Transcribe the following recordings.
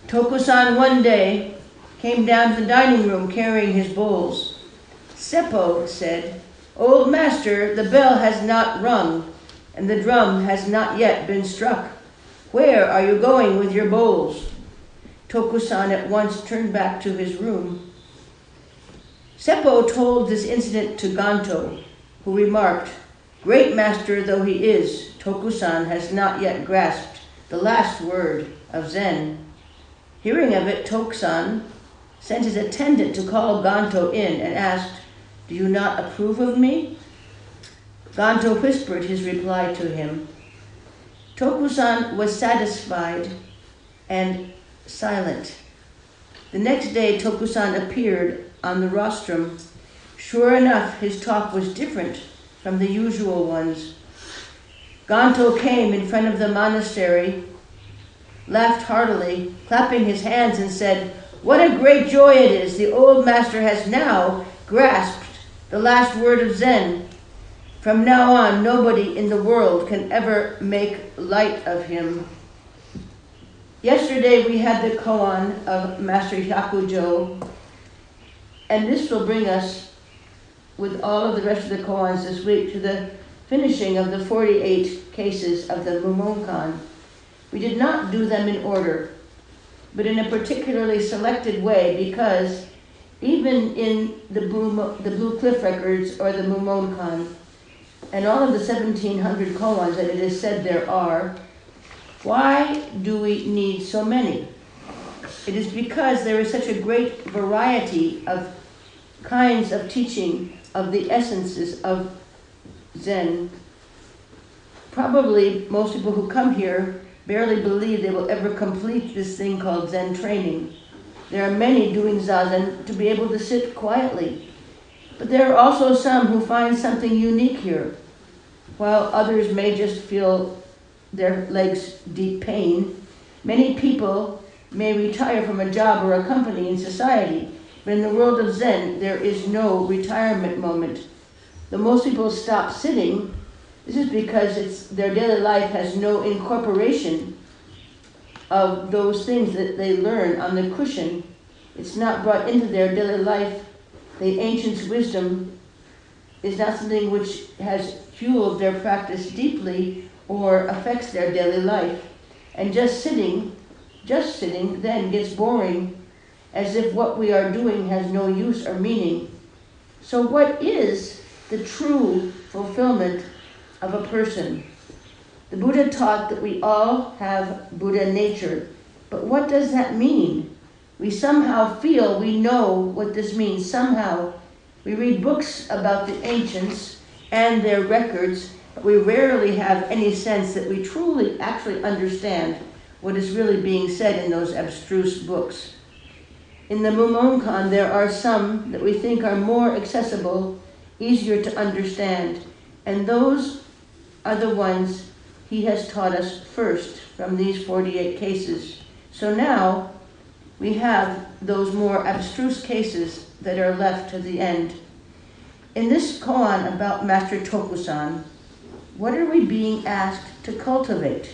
Tokusan one day came down to the dining room carrying his bowls. Seppo said, "Old master, the bell has not rung, and the drum has not yet been struck. Where are you going with your bowls?" Tokusan at once turned back to his room. Seppo told this incident to Ganto, who remarked, "Great master though he is, Tokusan has not yet grasped the last word of Zen." Hearing of it, Tokusan sent his attendant to call Ganto in and asked, "Do you not approve of me?" Ganto whispered his reply to him. Tokusan was satisfied and silent. The next day, Tokusan appeared on the rostrum. Sure enough, his talk was different from the usual ones. Ganto came in front of the monastery, laughed heartily, clapping his hands and said, "What a great joy it is! The old master has now grasped the last word of Zen. From now on, nobody in the world can ever make light of him." Yesterday we had the koan of Master Hyakujo, and this will bring us, with all of the rest of the koans this week, to the finishing of the 48 cases of the Mumonkan. We did not do them in order, but in a particularly selected way, because even in the Blue Cliff Records or the Mumonkan, and all of the 1,700 koans that it is said there are, why do we need so many? It is because there is such a great variety of kinds of teaching of the essences of Zen. Probably most people who come here barely believe they will ever complete this thing called Zen training. There are many doing Zazen to be able to sit quietly. But there are also some who find something unique here, while others may just feel their legs deep pain. Many people may retire from a job or a company in society, but in the world of Zen, there is no retirement moment. The most people stop sitting. This is because their daily life has no incorporation of those things that they learn on the cushion. It's not brought into their daily life. The ancients' wisdom is not something which has fueled their practice deeply or affects their daily life. And just sitting then gets boring, as if what we are doing has no use or meaning. So what is the true fulfillment of a person? The Buddha taught that we all have Buddha nature, but what does that mean? We somehow feel we know what this means. Somehow we read books about the ancients and their records, but we rarely have any sense that we truly actually understand what is really being said in those abstruse books. In the Mumonkan, there are some that we think are more accessible, easier to understand, and those are the ones he has taught us first from these 48 cases. So now we have those more abstruse cases that are left to the end. In this koan about Master Tokusan, what are we being asked to cultivate?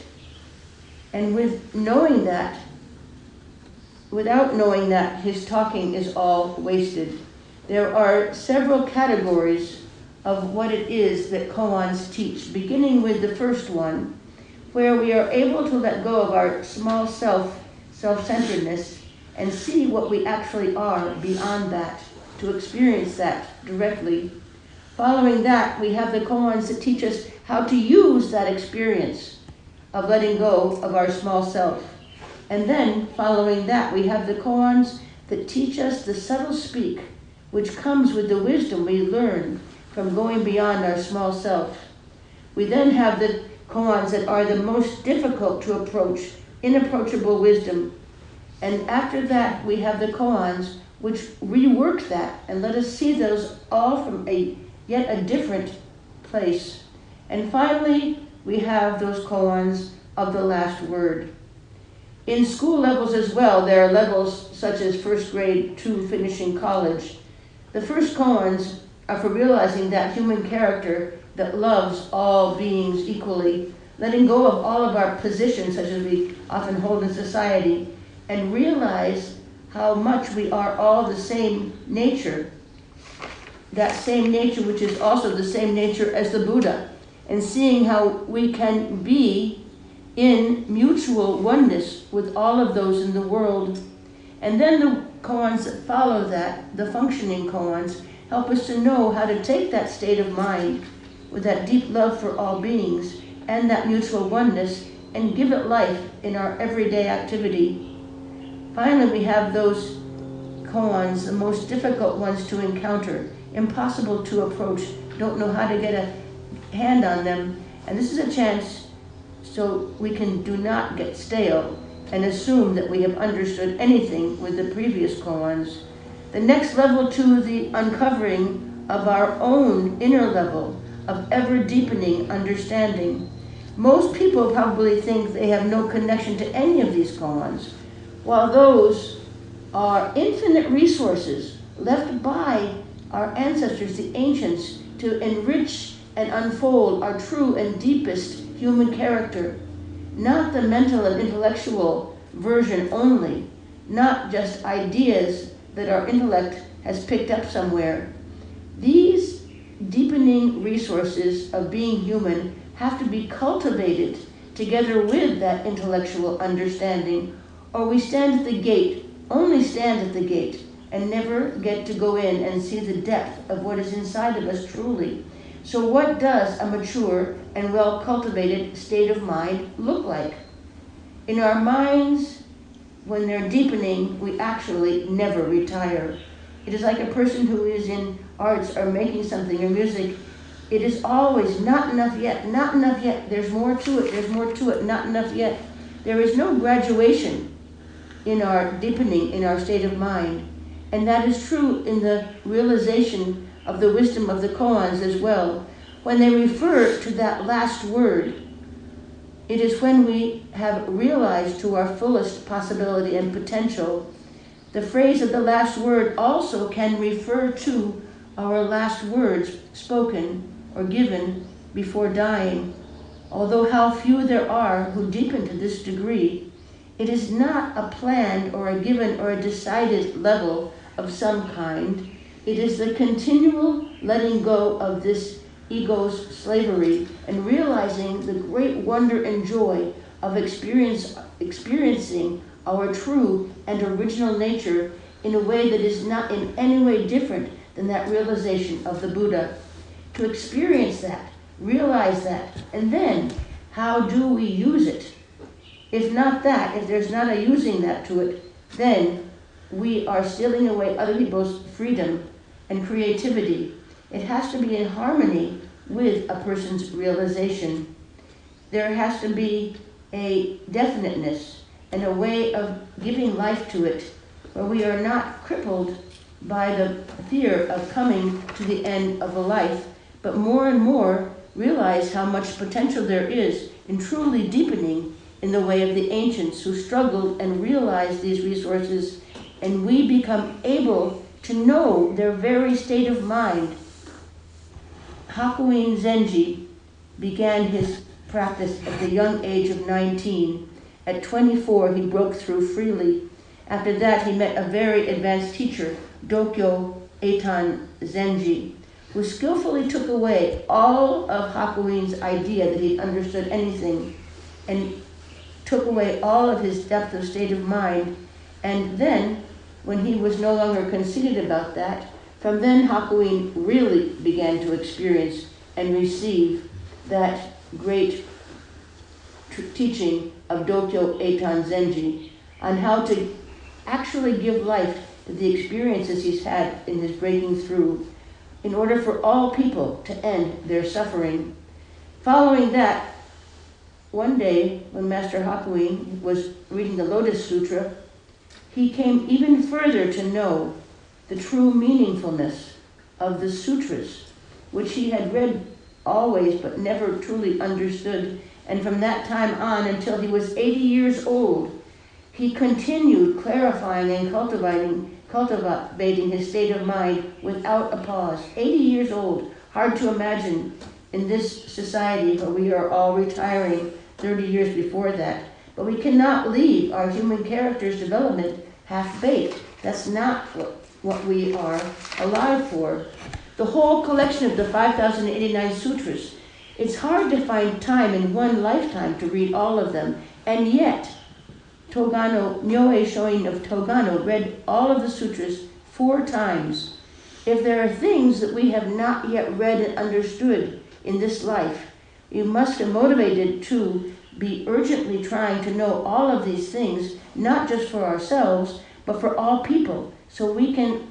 And without knowing that, his talking is all wasted. There are several categories of what it is that koans teach, beginning with the first one, where we are able to let go of our small self-centeredness, and see what we actually are beyond that, to experience that directly. Following that, we have the koans that teach us how to use that experience of letting go of our small self. And then, following that, we have the koans that teach us the subtle speak, which comes with the wisdom we learn from going beyond our small self. We then have the koans that are the most difficult to approach, inapproachable wisdom. And after that, we have the koans which rework that and let us see those all from yet a different place. And finally, we have those koans of the last word. In school levels as well, there are levels such as first grade to finishing college. The first koans are for realizing that human character that loves all beings equally, letting go of all of our positions such as we often hold in society, and realize how much we are all the same nature, that same nature which is also the same nature as the Buddha, and seeing how we can be in mutual oneness with all of those in the world. And then the koans that follow that, the functioning koans, help us to know how to take that state of mind with that deep love for all beings and that mutual oneness and give it life in our everyday activity. Finally, we have those koans, the most difficult ones to encounter, impossible to approach, don't know how to get a hand on them. And this is a chance so we do not get stale and assume that we have understood anything with the previous koans. The next level to the uncovering of our own inner level of ever-deepening understanding. Most people probably think they have no connection to any of these koans, while those are infinite resources left by our ancestors, the ancients, to enrich and unfold our true and deepest human character, not the mental and intellectual version only, not just ideas that our intellect has picked up somewhere. These deepening resources of being human have to be cultivated together with that intellectual understanding, or we stand at the gate, only stand at the gate, and never get to go in and see the depth of what is inside of us truly. So what does a mature and well-cultivated state of mind look like? In our minds, when they're deepening, we actually never retire. It is like a person who is in arts or making something or music. It is always not enough yet, not enough yet. There's more to it, there's more to it, not enough yet. There is no graduation in our deepening, in our state of mind. And that is true in the realization of the wisdom of the koans as well. When they refer to that last word, it is when we have realized to our fullest possibility and potential. The phrase of the last word also can refer to our last words spoken or given before dying. Although how few there are who deepen to this degree, it is not a planned or a given or a decided level of some kind. It is the continual letting go of this ego's slavery and realizing the great wonder and joy of experiencing our true and original nature in a way that is not in any way different than that realization of the Buddha. To experience that, realize that, and then how do we use it? If not that, if there's not a using that to it, then we are stealing away other people's freedom and creativity. It has to be in harmony with a person's realization. There has to be a definiteness and a way of giving life to it where we are not crippled by the fear of coming to the end of a life, but more and more realize how much potential there is in truly deepening in the way of the ancients who struggled and realized these resources, and we become able to know their very state of mind. Hakuin Zenji began his practice at the young age of 19. At 24, he broke through freely. After that, he met a very advanced teacher, Dokyo Eitan Zenji, who skillfully took away all of Hakuin's idea that he understood anything and took away all of his depth of state of mind. And then, when he was no longer conceited about that, from then Hakuin really began to experience and receive that great teaching of Dokyo Eitan Zenji on how to actually give life to the experiences he's had in his breaking through in order for all people to end their suffering. Following that, one day when Master Hakuin was reading the Lotus Sutra, he came even further to know the true meaningfulness of the sutras, which he had read always but never truly understood. And from that time on until he was 80 years old, he continued clarifying and cultivating his state of mind without a pause. 80 years old, hard to imagine in this society where we are all retiring 30 years before that. But we cannot leave our human character's development half-baked. That's not what we are alive for. The whole collection of the 5,089 sutras, it's hard to find time in one lifetime to read all of them, and yet Togano, Nyoe Shoin of Togano, read all of the sutras 4 times. If there are things that we have not yet read and understood in this life, we must be motivated to be urgently trying to know all of these things, not just for ourselves, but for all people, so we can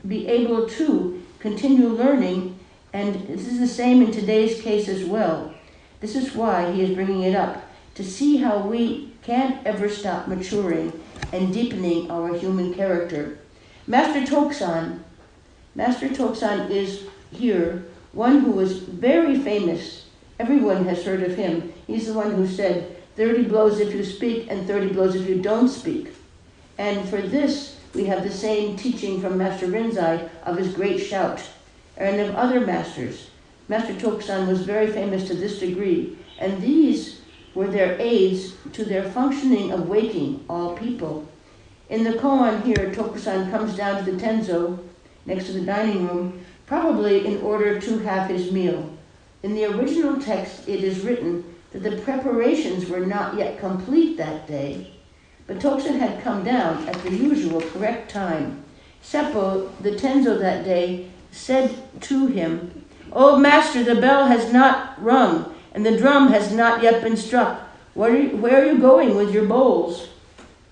be able to continue learning. And this is the same in today's case as well. This is why he is bringing it up, to see how we can't ever stop maturing and deepening our human character. Master Tokusan is here, one who was very famous. Everyone has heard of him. He's the one who said, 30 blows if you speak and 30 blows if you don't speak. And for this, we have the same teaching from Master Rinzai of his great shout, and of other masters. Master Tokusan was very famous to this degree, and these were their aids to their functioning of waking all people. In the koan here, Tokusan comes down to the tenzo, next to the dining room, probably in order to have his meal. In the original text, it is written that the preparations were not yet complete that day, but Tokusan had come down at the usual correct time. Seppo, the tenzo that day, said to him, "Oh, master, the bell has not rung, and the drum has not yet been struck. Where are you going with your bowls?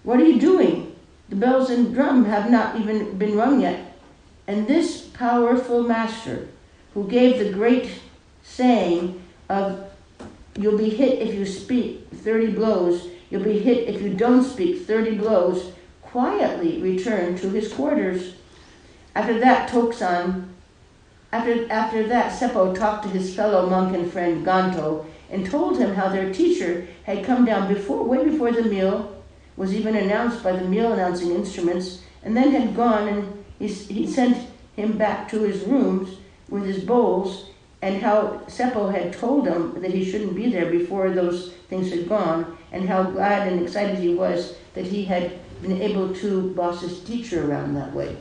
What are you doing? The bells and drum have not even been rung yet." And this powerful master, who gave the great saying of, "You'll be hit if you speak 30 blows, you'll be hit if you don't speak 30 blows," quietly returned to his quarters. After that, Seppo talked to his fellow monk and friend Ganto and told him how their teacher had come down way before the meal was even announced by the meal announcing instruments, and then had gone, and he sent him back to his rooms with his bowls, and how Seppo had told him that he shouldn't be there before those things had gone, and how glad and excited he was that he had been able to boss his teacher around that way.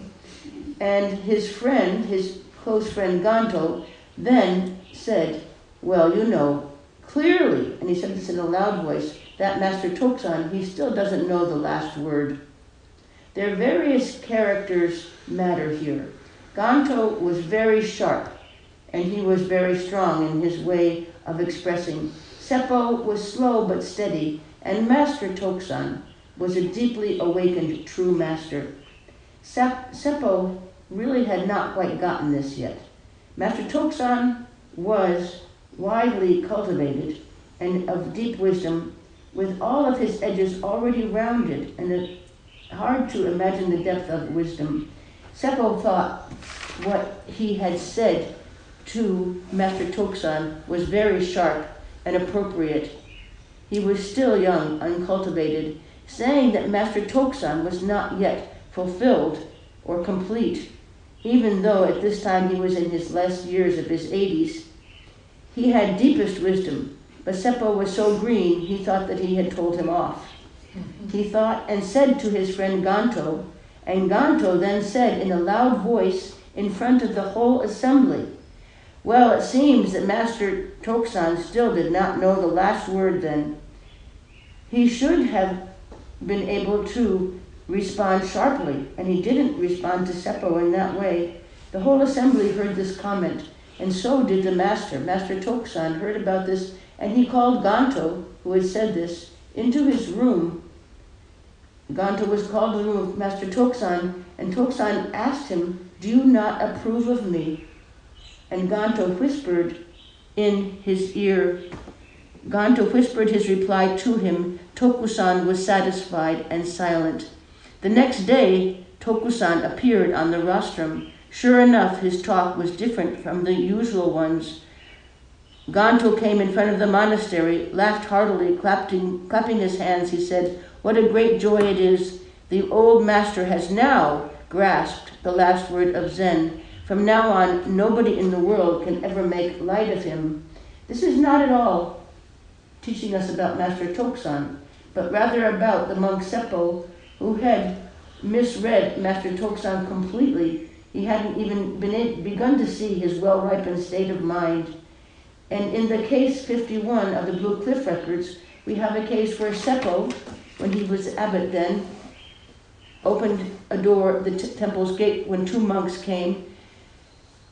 And his close friend Ganto then said, "Well, you know, clearly," and he said this in a loud voice, "that Master Tokusan, he still doesn't know the last word." Their various characters matter here. Ganto was very sharp, and he was very strong in his way of expressing. Seppo was slow but steady, and Master Tokusan was a deeply awakened true master. Seppo really had not quite gotten this yet. Master Tokusan was widely cultivated and of deep wisdom, with all of his edges already rounded, and it's hard to imagine the depth of wisdom. Seppo thought what he had said to Master Tokusan was very sharp and appropriate. He was still young, uncultivated, saying that Master Tokusan was not yet fulfilled or complete, even though at this time he was in his last years of his 80s. He had deepest wisdom, but Seppo was so green he thought that he had told him off. He thought and said to his friend Ganto, and Ganto then said in a loud voice in front of the whole assembly, "Well, it seems that Master Tokusan still did not know the last word then. He should have been able to respond sharply, and he didn't respond to Seppo in that way." The whole assembly heard this comment, and so did the master. Master Tokusan heard about this, and he called Ganto, who had said this, into his room. Ganto was called to the room of Master Tokusan, and Tokusan asked him, "Do you not approve of me?" And Ganto whispered in his ear. Ganto whispered his reply to him. Tokusan was satisfied and silent. The next day, Tokusan appeared on the rostrum. Sure enough, his talk was different from the usual ones. Ganto came in front of the monastery, laughed heartily, clapping his hands. He said, "What a great joy it is. The old master has now grasped the last word of Zen. From now on, nobody in the world can ever make light of him." This is not at all teaching us about Master Tokusan. but rather about the monk Seppo, who had misread Master Tokusan completely. He hadn't even begun to see his well-ripened state of mind. And in the case 51 of the Blue Cliff Records, we have a case where Seppo, when he was abbot then, opened a door, the temple's gate, when two monks came.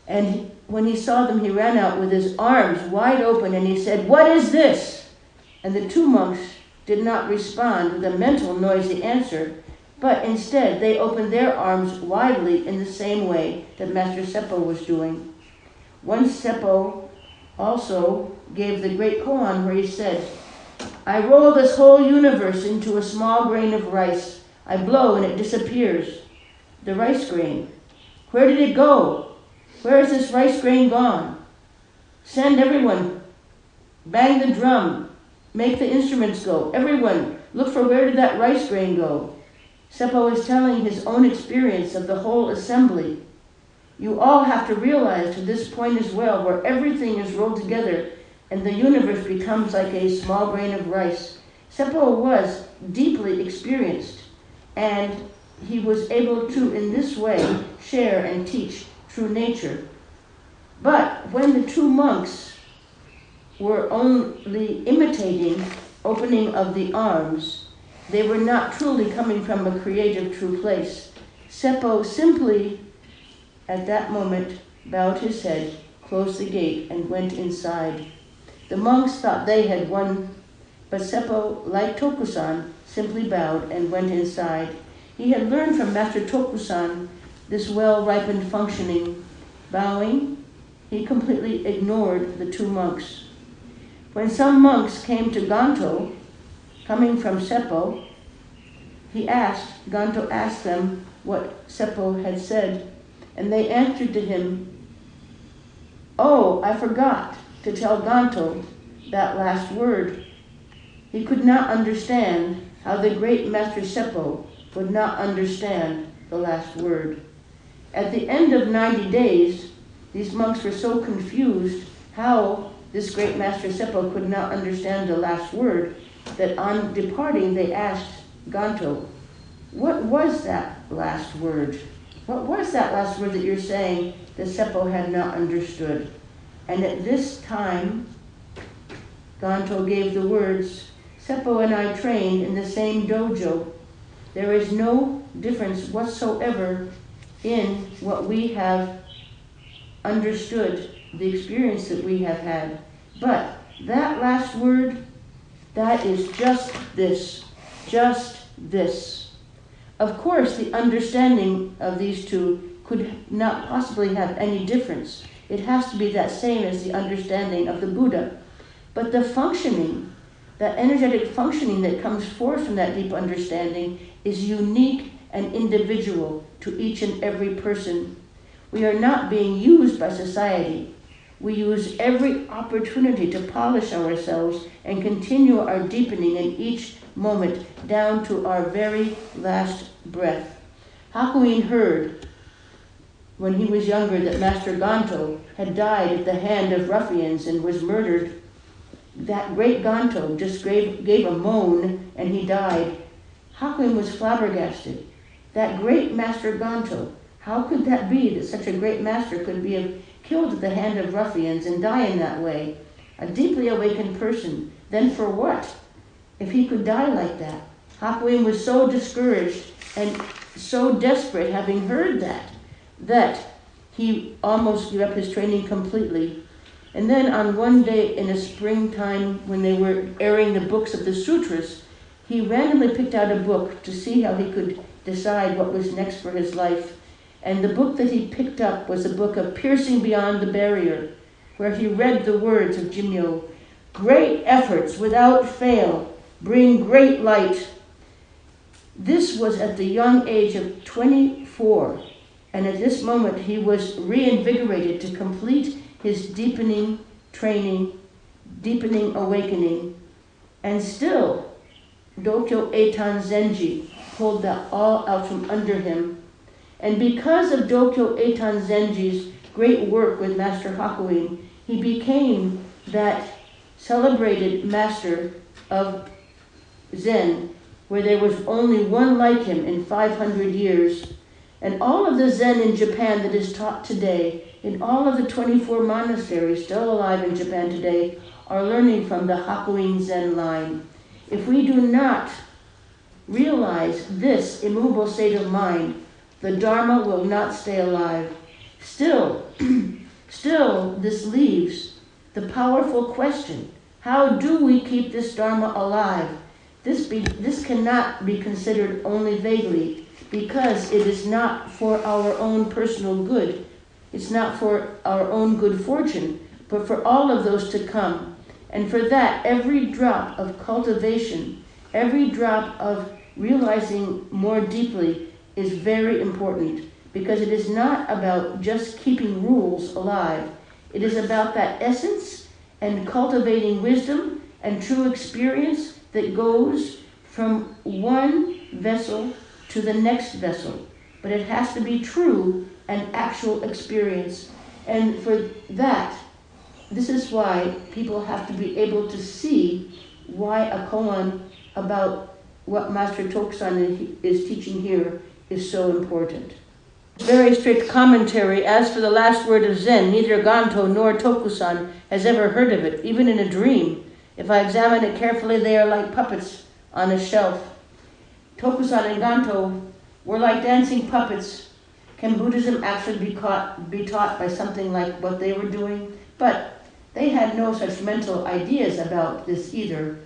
And when he saw them, he ran out with his arms wide open and he said, "What is this?" And the two monks did not respond with a mental, noisy answer, but instead they opened their arms widely in the same way that Master Seppo was doing. Once Seppo also gave the great koan where he said, "I roll this whole universe into a small grain of rice. I blow and it disappears." The rice grain. Where did it go? Where is this rice grain gone? Send everyone. Bang the drum. Make the instruments go. Everyone, look for where did that rice grain go? Seppo is telling his own experience of the whole assembly. You all have to realize to this point as well, where everything is rolled together and the universe becomes like a small grain of rice. Seppo was deeply experienced, and he was able to, in this way, share and teach true nature. But when the two monks were only imitating opening of the arms, they were not truly coming from a creative, true place. Seppo simply, at that moment, bowed his head, closed the gate, and went inside. The monks thought they had won, but Seppo, like Tokusan, simply bowed and went inside. He had learned from Master Tokusan this well-ripened functioning. Bowing, he completely ignored the two monks. When some monks came to Ganto, coming from Seppo, Ganto asked them what Seppo had said, and they answered to him, "Oh, I forgot to tell Ganto that last word." He could not understand how the great Master Seppo would not understand the last word. At the end of 90 days, these monks were so confused how this great Master Seppo could not understand the last word that on departing they asked Ganto, "What was that last word? What was that last word that you're saying that Seppo had not understood?" And at this time, Ganto gave the words, "Seppo and I trained in the same dojo. There is no difference whatsoever in what we have understood, the experience that we have had. But that last word, that is just this, just this." Of course, the understanding of these two could not possibly have any difference. It has to be that same as the understanding of the Buddha. But the functioning, that energetic functioning that comes forth from that deep understanding is unique and individual to each and every person. We are not being used by society. We use every opportunity to polish ourselves and continue our deepening in each moment down to our very last breath. Hakuin heard when he was younger that Master Ganto had died at the hand of ruffians and was murdered. That great Ganto just gave a moan and he died. Hakuin was flabbergasted. That great Master Ganto, how could that be that such a great master could be killed at the hand of ruffians and die in that way? A deeply awakened person, then for what? If he could die like that. Hakuin was so discouraged and so desperate having heard that he almost gave up his training completely. And then on one day in a springtime when they were airing the books of the sutras, he randomly picked out a book to see how he could decide what was next for his life. And the book that he picked up was a book of Piercing Beyond the Barrier, where he read the words of Jimyo, "Great efforts without fail bring great light." This was at the young age of 24, and at this moment he was reinvigorated to complete his deepening training, deepening awakening, and still Dokyo Eitan Zenji pulled that all out from under him. And because of Dokyo Eitan Zenji's great work with Master Hakuin, he became that celebrated master of Zen, where there was only one like him in 500 years. And all of the Zen in Japan that is taught today, in all of the 24 monasteries still alive in Japan today, are learning from the Hakuin Zen line. If we do not realize this immovable state of mind, the Dharma will not stay alive. Still, this leaves the powerful question, how do we keep this Dharma alive? This cannot be considered only vaguely, because it is not for our own personal good. It's not for our own good fortune, but for all of those to come. And for that, every drop of cultivation, every drop of realizing more deeply is very important, because it is not about just keeping rules alive. It is about that essence and cultivating wisdom and true experience that goes from one vessel to the next vessel. But it has to be true and actual experience. And for that, this is why people have to be able to see why a koan about what Master Tokusan is teaching here is so important. Very strict commentary. As for the last word of Zen, neither Ganto nor Tokusan has ever heard of it, even in a dream. If I examine it carefully, they are like puppets on a shelf. Tokusan and Ganto were like dancing puppets. Can Buddhism actually be taught by something like what they were doing? But they had no such mental ideas about this either.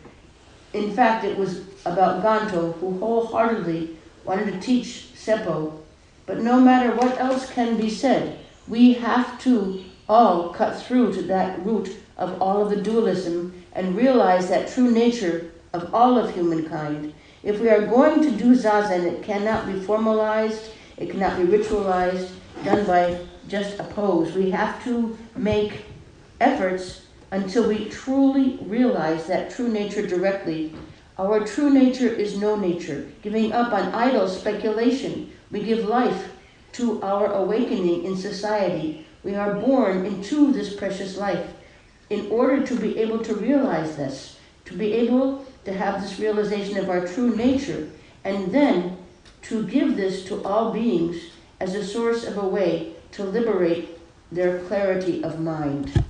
In fact, it was about Ganto, who wholeheartedly wanted to teach Seppo. But no matter what else can be said, we have to all cut through to that root of all of the dualism and realize that true nature of all of humankind. If we are going to do Zazen, it cannot be formalized, it cannot be ritualized, done by just a pose. We have to make efforts until we truly realize that true nature directly. Our true nature is no nature. Giving up on idle speculation, we give life to our awakening in society. We are born into this precious life. In order to be able to realize this, to be able to have this realization of our true nature, and then to give this to all beings as a source of a way to liberate their clarity of mind.